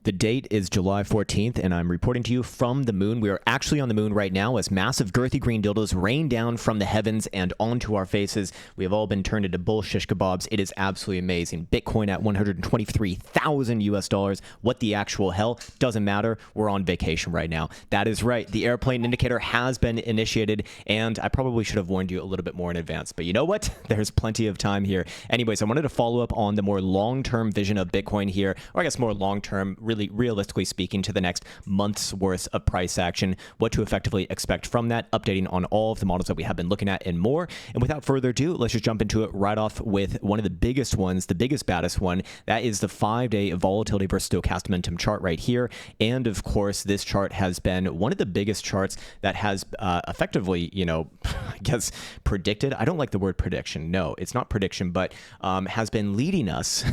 The date is July 14th, and I'm reporting to you from the moon. We are actually on the moon right now as massive girthy green dildos rain down from the heavens and onto our faces. We have all been turned into bull shish kebabs. It is absolutely amazing. Bitcoin at 123,000 US dollars. What the actual hell? Doesn't matter. We're on vacation right now. That is right. The airplane indicator has been initiated, and I probably should have warned you a little bit more in advance. But you know what? There's plenty of time here. Anyways, I wanted to follow up on the more long-term vision of Bitcoin here, or I guess more long-term, really realistically speaking, to the next month's worth of price action, what to effectively expect from that, updating on all of the models that we have been looking at and more. And without further ado, let's just jump into it right off with one of the biggest ones, the biggest, baddest one. That is the 5-day volatility versus stochastic momentum chart right here. And of course, this chart has been one of the biggest charts that has effectively, I guess predicted. I don't like the word prediction. No, it's not prediction, but has been leading us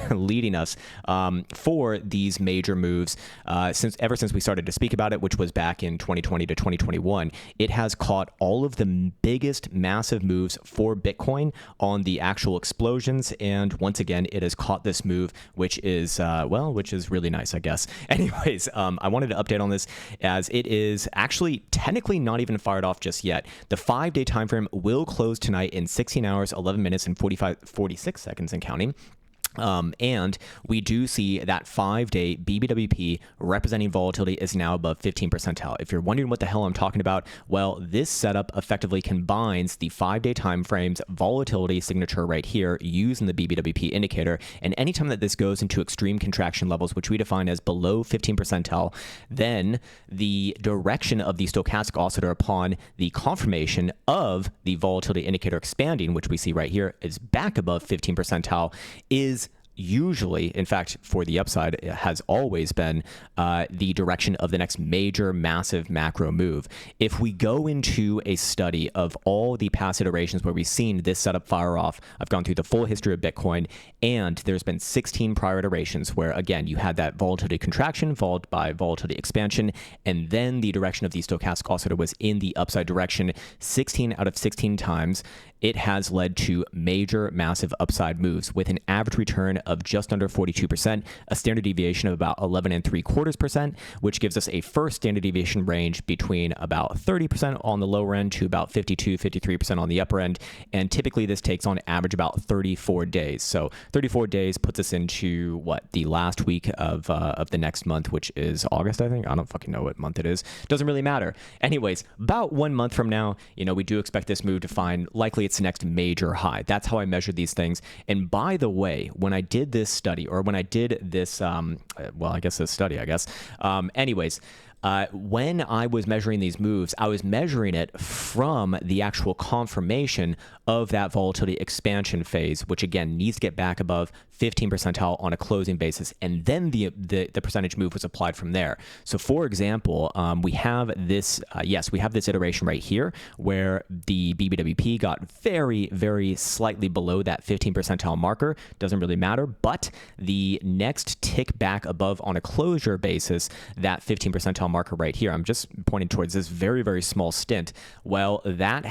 for these major moves ever since we started to speak about it, which was back in 2020 to 2021. It has caught all of the biggest massive moves for Bitcoin on the actual explosions, and once again, it has caught this move, which is really nice, I guess. Anyways, I wanted to update on this as it is actually technically not even fired off just yet. The 5-day time frame will close tonight in 16 hours, 11 minutes, and 46 seconds and counting. And we do see that 5-day BBWP representing volatility is now above 15 percentile. If you're wondering what the hell I'm talking about, well, this setup effectively combines the 5-day time frame's volatility signature right here using the BBWP indicator. And anytime that this goes into extreme contraction levels, which we define as below 15 percentile, then the direction of the stochastic oscillator upon the confirmation of the volatility indicator expanding, which we see right here is back above 15 percentile, is usually, in fact, for the upside, it has always been the direction of the next major, massive macro move. If we go into a study of all the past iterations where we've seen this setup fire off, I've gone through the full history of Bitcoin, and there's been 16 prior iterations where, again, you had that volatility contraction followed by volatility expansion, and then the direction of the stochastic oscillator was in the upside direction. 16 out of 16 times, it has led to major, massive upside moves with an average return of just under 42%, a standard deviation of about 11.75%, which gives us a first standard deviation range between about 30% on the lower end to about 53% on the upper end. And typically this takes on average about 34 days. So 34 days puts us into the last week of the next month, which is August, I think. I don't fucking know what month it is. Doesn't really matter. Anyways, about 1 month from now, we do expect this move to find likely its next major high. That's how I measure these things. And by the way, when I did this study, or when I did this, anyways, when I was measuring these moves, I was measuring it from the actual confirmation of that volatility expansion phase, which again needs to get back above 15 percentile on a closing basis, and then the percentage move was applied from there. So for example, we have this iteration right here where the BBWP got very, very slightly below that 15 percentile marker. Doesn't really matter, but the next tick back above on a closure basis, that 15 percentile marker right here, I'm just pointing towards this very, very small stint. Well, that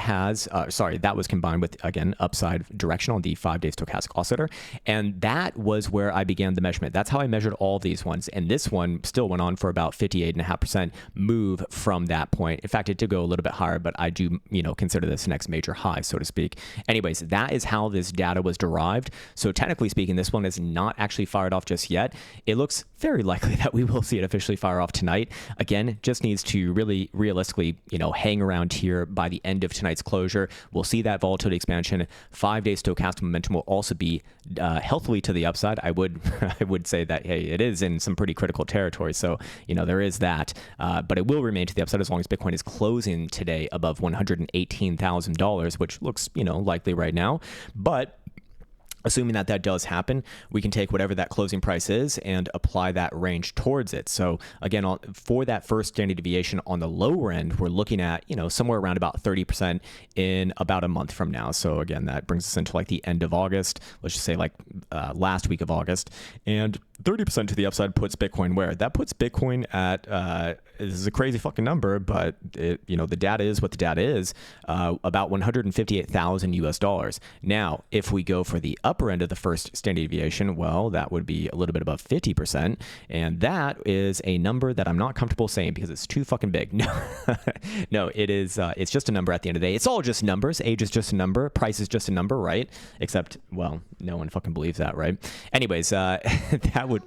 was combined with, again, upside direction on the 5-day stochastic oscillator, and that was where I began the measurement. That's how I measured all these ones, and this one still went on for about 58.5% move from that point. In fact, it did go a little bit higher, but I do, consider this next major high, so to speak. Anyways, that is how this data was derived. So technically speaking, this one is not actually fired off just yet. It looks very likely that we will see it officially fire off tonight. Again, just needs to really realistically, hang around here by the end of tonight's closure. We'll see that volatility expansion. 5-day stochastic momentum will also be healthily to the upside. I would say that, hey, it is in some pretty critical territory. So, there is that, but it will remain to the upside as long as Bitcoin is closing today above $118,000, which looks, likely right now. But assuming that does happen, we can take whatever that closing price is and apply that range towards it. So again, for that first standard deviation on the lower end, we're looking at, somewhere around about 30% in about a month from now. So again, that brings us into the end of August, let's just say last week of August. And 30% to the upside puts Bitcoin where? That puts Bitcoin at this is a crazy fucking number, but the data is what the data is, about 158,000 US dollars. Now, if we go for the upper end of the first standard deviation, well, that would be a little bit above 50%. And that is a number that I'm not comfortable saying because it's too fucking big. No, it is, it's just a number at the end of the day. It's all just numbers. Age is just a number. Price is just a number, right? Except, well, no one fucking believes that, right? Anyways, that would...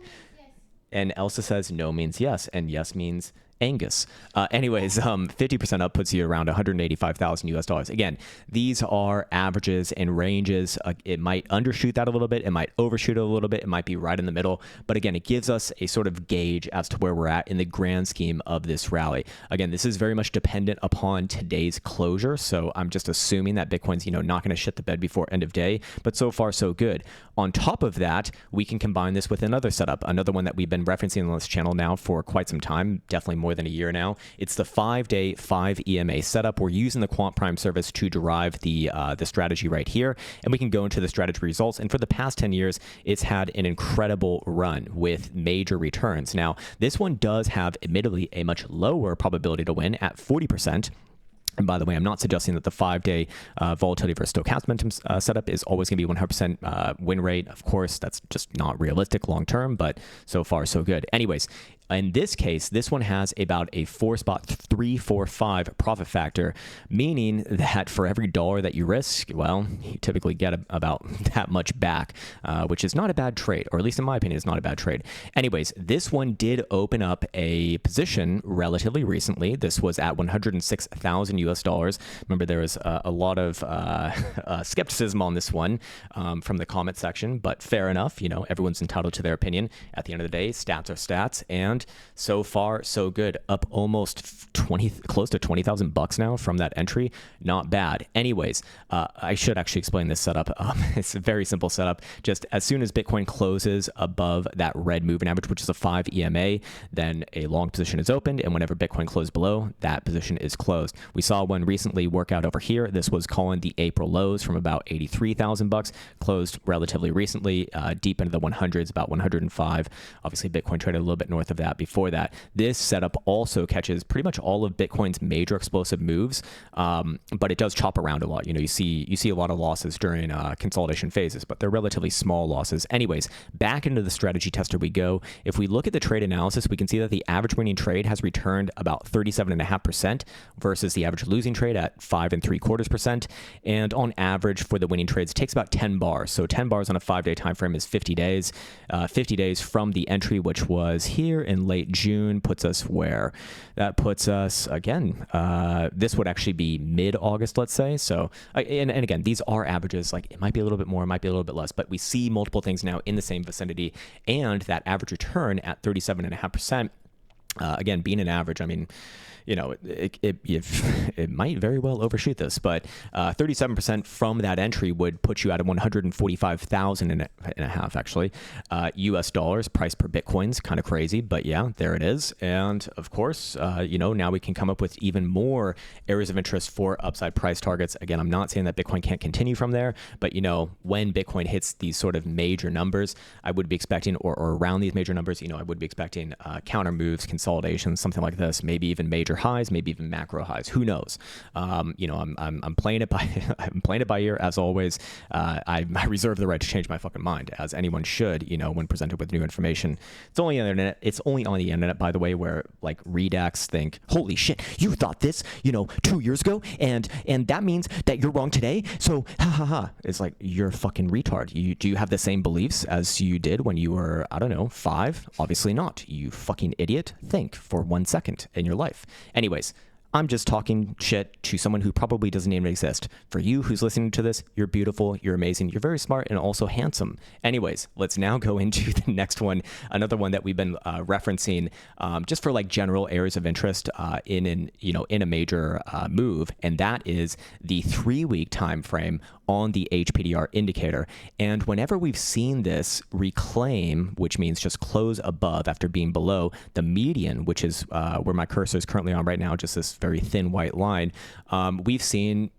And Elsa says no means yes, and yes means Angus. 50% up puts you around 185,000 US dollars. Again, these are averages and ranges. It might undershoot that a little bit. It might overshoot it a little bit. It might be right in the middle. But again, it gives us a sort of gauge as to where we're at in the grand scheme of this rally. Again, this is very much dependent upon today's closure. So I'm just assuming that Bitcoin's, not going to shit the bed before end of day. But so far, so good. On top of that, we can combine this with another setup, another one that we've been referencing on this channel now for quite some time, definitely more than a year now. It's the 5-day 5 EMA setup. We're using the Quant Prime service to derive the strategy right here, and we can go into the strategy results. And for the past 10 years, it's had an incredible run with major returns. Now, this one does have, admittedly, a much lower probability to win at 40%. And by the way, I'm not suggesting that the 5-day volatility versus stochastic momentum setup is always going to be 100% win rate. Of course, that's just not realistic long term, but so far, so good. Anyways, in this case, this one has about a 4.345 profit factor, meaning that for every dollar that you risk, well, you typically get about that much back, which is not a bad trade, or at least in my opinion, is not a bad trade. Anyways, this one did open up a position relatively recently. This was at 106,000 US dollars. Remember, there was a lot of skepticism on this one from the comment section, but fair enough. Everyone's entitled to their opinion. At the end of the day, stats are stats, and so far, so good. Up almost close to 20,000 bucks now from that entry. Not bad. Anyways, I should actually explain this setup. It's a very simple setup. Just as soon as Bitcoin closes above that red moving average, which is a 5 EMA, then a long position is opened, and whenever Bitcoin closes below, that position is closed. We saw one recently work out over here. This was calling the April lows from about 83,000 bucks, closed relatively recently, deep into the 100s, about 105. Obviously, Bitcoin traded a little bit north of that before that. This setup also catches pretty much all of Bitcoin's major explosive moves, but it does chop around a lot. You see a lot of losses during consolidation phases, but they're relatively small losses. Anyways, back into the strategy tester we go. If we look at the trade analysis, we can see that the average winning trade has returned about 37.5% versus the average losing trade at 5.75%. And on average for the winning trades, it takes about 10 bars. So 10 bars on a 5-day time frame is 50 days. 50 days from the entry, which was here in late June, puts us where? That puts us, again, this would actually be mid-August, let's say. So, and again, these are averages. Like, it might be a little bit more, it might be a little bit less, but we see multiple things now in the same vicinity, and that average return at 37.5%. Again, being an average, I mean, it might very well overshoot this, but 37% from that entry would put you at 145,000 and a half, actually, US dollars. Price per Bitcoin's kind of crazy, but yeah, there it is. And of course, now we can come up with even more areas of interest for upside price targets. Again, I'm not saying that Bitcoin can't continue from there, but when Bitcoin hits these sort of major numbers, I would be expecting, or around these major numbers, I would be expecting counter moves, consolidations, something like this, maybe even major highs, maybe even macro highs. Who knows? I'm playing it by I'm playing it by ear as always. I reserve the right to change my fucking mind, as anyone should. When presented with new information. It's only on the internet. It's only on the internet, by the way, where like redacs think, holy shit, you thought this, 2 years ago, and that means that you're wrong today. So ha ha ha. It's like, you're a fucking retard. Do you have the same beliefs as you did when you were, I don't know, 5? Obviously not. You fucking idiot. Think for 1 second in your life. Anyways, I'm just talking shit to someone who probably doesn't even exist. For you who's listening to this, you're beautiful, you're amazing, you're very smart, and also handsome. Anyways, let's now go into the next one, another one that we've been referencing just for like general areas of interest in a major move, and that is the 3-week time frame on the HPDR indicator. And whenever we've seen this reclaim, which means just close above after being below the median, which is where my cursor is currently on right now, just this very thin white line, we've seen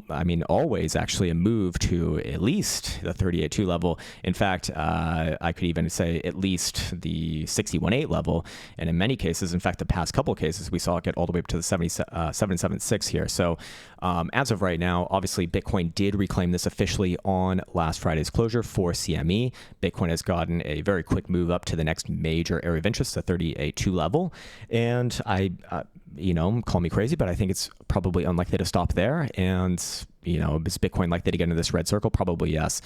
I mean, always actually a move to at least the 38.2 level. In fact, I could even say at least the 61.8 level. And in many cases, in fact, the past couple of cases, we saw it get all the way up to the 77.6 here. So as of right now, obviously, Bitcoin did reclaim this officially on last Friday's closure for CME. Bitcoin has gotten a very quick move up to the next major area of interest, the 38.2 level. And call me crazy, but I think it's probably unlikely to stop there. And, is Bitcoin likely to get into this red circle? Probably yes.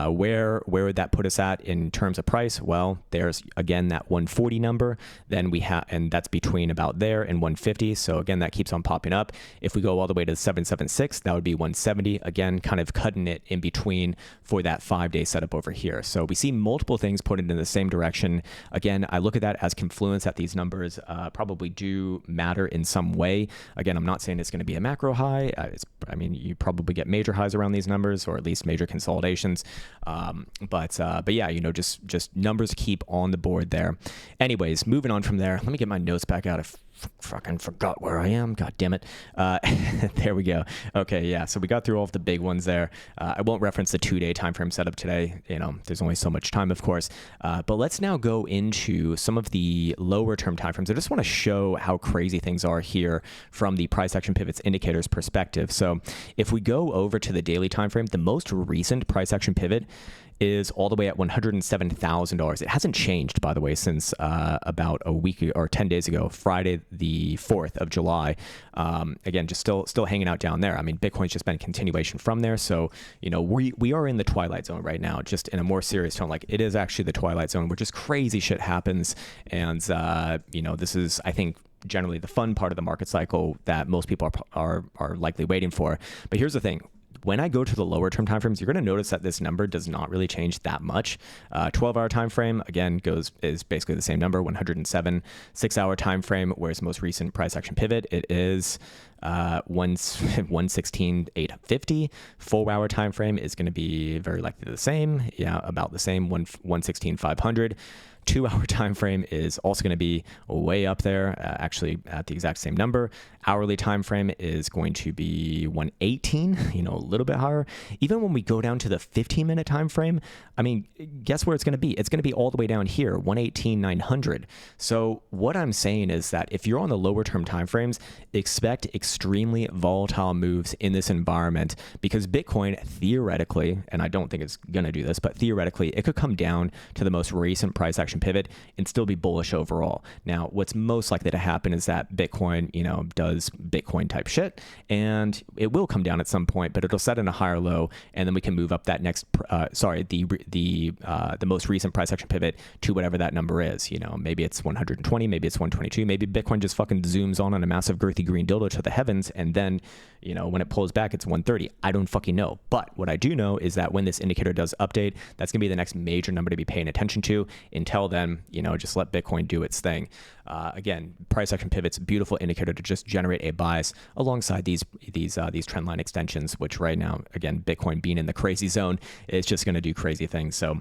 Where would that put us at in terms of price? Well, there's again that 140 number. Then we have, and that's between about there and 150. So again, that keeps on popping up. If we go all the way to the 776, that would be 170. Again, kind of cutting it in between for that 5-day setup over here. So we see multiple things pointed in the same direction. Again, I look at that as confluence, that these numbers probably do matter in some way. Again, I'm not saying it's going to be a macro high. You probably get major highs around these numbers, or at least major consolidations. But yeah, just numbers keep on the board there. Anyways, moving on from there, let me get my notes back out. Fucking forgot where I am. God damn it. There we go. Okay, yeah. So we got through all of the big ones there. I won't reference the 2-day time frame setup today. There's only so much time, of course. But let's now go into some of the lower term time frames. I just want to show how crazy things are here from the price action pivots indicators perspective. So if we go over to the daily time frame, the most recent price action pivot is all the way at $107,000. It hasn't changed, by the way, since about a week or 10 days ago, Friday the 4th of July. Again, just still hanging out down there. I mean, Bitcoin's just been a continuation from there. So, we are in the twilight zone right now, just in a more serious tone. Like, it is actually the twilight zone where just crazy shit happens. And, this is, I think, generally the fun part of the market cycle that most people are likely waiting for. But here's the thing. When I go to the lower term timeframes, you're going to notice that this number does not really change that much. 12-hour time frame, again, is basically the same number, 107. 6-hour time frame, where's the most recent price action pivot? It is 116,850. 4-hour time frame is going to be very likely the same. Yeah, about the same, 116,500. 2-hour time frame is also going to be way up there, actually at the exact same number. Hourly time frame is going to be 118, a little bit higher. Even when we go down to the 15-minute time frame, I mean, guess where it's going to be? It's going to be all the way down here, 118,900. So what I'm saying is that if you're on the lower term time frames, expect extremely volatile moves in this environment, because Bitcoin theoretically, and I don't think it's going to do this, but theoretically, it could come down to the most recent price action pivot and still be bullish overall. Now, what's most likely to happen is that Bitcoin, does Bitcoin type shit, and it will come down at some point, but it'll set in a higher low, and then we can move up that next, the most recent price action pivot to whatever that number is. Maybe it's 120, maybe it's 122, maybe Bitcoin just fucking zooms on a massive girthy green dildo to the heavens, and then, when it pulls back, it's 130. I don't fucking know. But what I do know is that when this indicator does update, that's gonna be the next major number to be paying attention to. Until then, just let Bitcoin do its thing. Again, price action pivots, beautiful indicator to just generate a bias alongside these trend line extensions, which right now, again, Bitcoin being in the crazy zone, is just going to do crazy things. So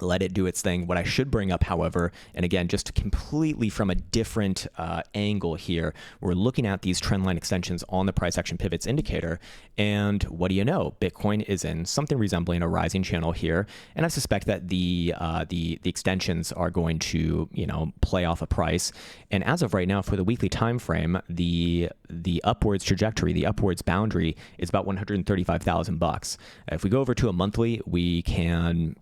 let it do its thing. What I should bring up, however, and again, just completely from a different angle here, we're looking at these trend line extensions on the price action pivots indicator. And what do you know? Bitcoin is in something resembling a rising channel here. And I suspect that the extensions are going to, play off a price. And as of right now, for the weekly time frame, the upwards trajectory, the upwards boundary is about $135,000. If we go over to a monthly, we can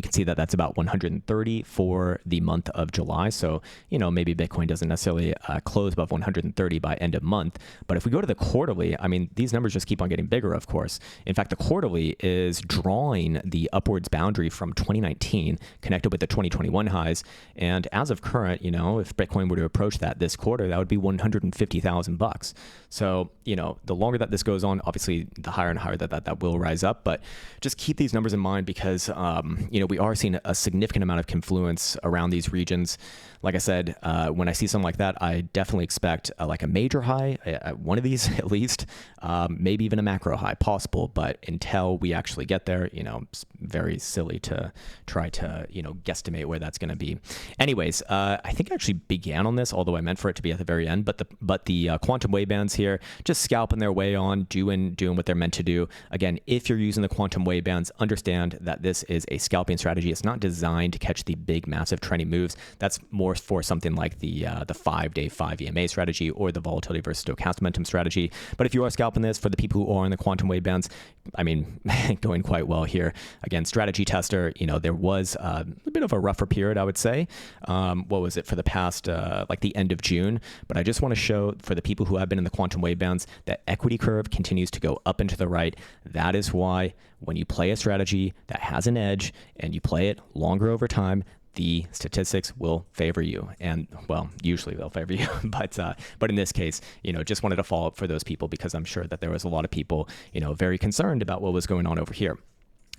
see that that's about 130 for the month of July. So, maybe Bitcoin doesn't necessarily close above 130 by end of month. But if we go to the quarterly, I mean, these numbers just keep on getting bigger, of course. In fact, the quarterly is drawing the upwards boundary from 2019 connected with the 2021 highs. And as of current, if Bitcoin were to approach that this quarter, that would be $150,000. So, the longer that this goes on, obviously the higher and higher that will rise up. But just keep these numbers in mind, because, we are are seeing a significant amount of confluence around these regions. Like I said, when I see something like that, I definitely expect like a major high at one of these at least, maybe even a macro high possible. But until we actually get there, it's very silly to try to, guesstimate where that's going to be. Anyways, I think I actually began on this, although I meant for it to be at the very end. But the quantum wave bands here, just scalping their way on, doing what they're meant to do. Again, if you're using the quantum wave bands, understand that this is a scalping strategy. It's not designed to catch the big, massive trending moves. That's more for something like the 5-day 5 EMA strategy or the volatility versus stochastic momentum strategy. But if you are scalping this, for the people who are in the quantum wave bands, I mean, going quite well here. Again, strategy tester, there was a bit of a rougher period, I would say. What was it for the past, like the end of June? But I just want to show for the people who have been in the quantum wave bands that equity curve continues to go up and to the right. That is why when you play a strategy that has an edge and you play it longer over time, the statistics will favor you. And well, usually they'll favor you, but in this case, just wanted to follow up for those people because I'm sure that there was a lot of people, very concerned about what was going on over here.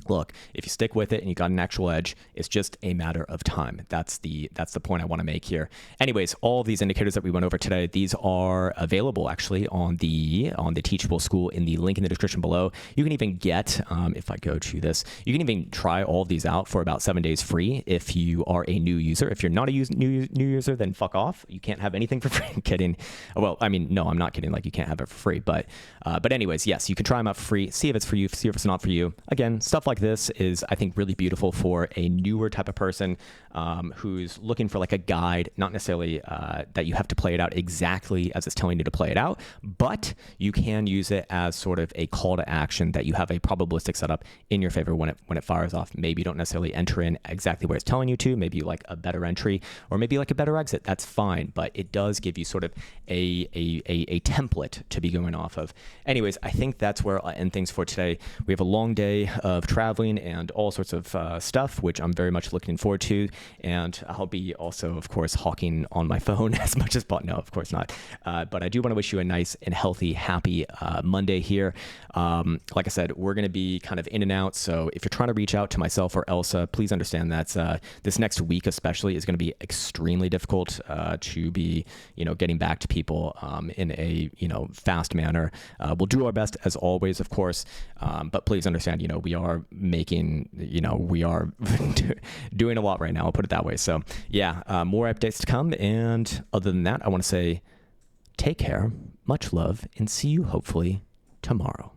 Look, if you stick with it and you got an actual edge, it's just a matter of time. That's the point I want to make here. Anyways, all of these indicators that we went over today, these are available actually on the Teachable School in the link in the description below. You can even get, if I go to this, you can even try all of these out for about 7 days free if you are a new user. If you're not a new user, then fuck off. You can't have anything for free. I'm kidding. Well, I mean, no, I'm not kidding. Like you can't have it for free. But anyways, yes, you can try them out for free. See if it's for you. See if it's not for you. Again, stuff like this is, I think, really beautiful for a newer type of person who's looking for like a guide, not necessarily that you have to play it out exactly as it's telling you to play it out, but you can use it as sort of a call to action that you have a probabilistic setup in your favor when it fires off. Maybe you don't necessarily enter in exactly where it's telling you to. Maybe you like a better entry or maybe like a better exit. That's fine, but it does give you sort of a template to be going off of. Anyways, I think that's where I'll end things for today. We have a long day of traveling and all sorts of stuff, which I'm very much looking forward to. And I'll be also, of course, hawking on my phone as much as possible. No, of course not. But I do want to wish you a nice and healthy, happy Monday here. Like I said, we're going to be kind of in and out. So if you're trying to reach out to myself or Elsa, please understand that this next week especially is going to be extremely difficult to be, getting back to people in a, fast manner. We'll do our best as always, of course. But please understand, we are making, we are doing a lot right now. I'll put it that way. So yeah, more updates to come. And other than that, I want to say take care, much love, and see you hopefully tomorrow.